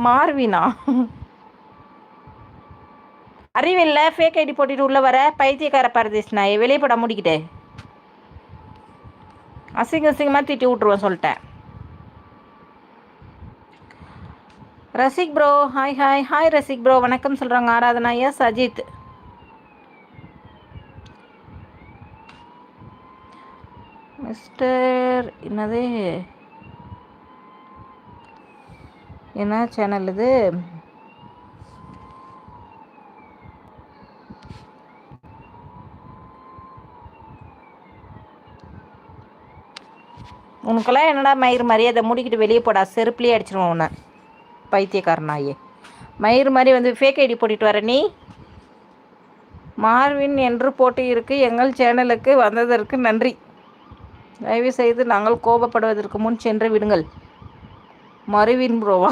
மார்வினா? அறிவில்ல, fake ID போட்டுட்டு உள்ள வர பைத்தியக்கார பரதேஷ் நாயை வெளியே போட முடிக்கிட்டே. அசிங்கமாக திட்டி விட்ருவேன் சொல்லிட்டேன். Rasik bro hi hi hi Rasik bro வணக்கம் சொல்கிறாங்க. ஆராதனா எஸ் அஜித். மிஸ்டர் என்னது, என்ன சேனல் இது? உனக்கெல்லாம் என்னடா மயிர் மரியாதை, மூடிக்கிட்டு வெளியே போடா, செருப்புலேயே அடிச்சிருவோம் உன்னை பைத்தியக்காரனாயே. மயிர் மாதிரி வந்து ஃபேக் ஐடி போட்டுட்டு வர நீ. மார்வின் என்று போட்டு இருக்கு. எங்கள் சேனலுக்கு வந்ததற்கு நன்றி. தயவு செய்து நாங்கள் கோபப்படுவதற்கு முன் சென்று விடுங்கள். மறுவின் ப்ரோவா?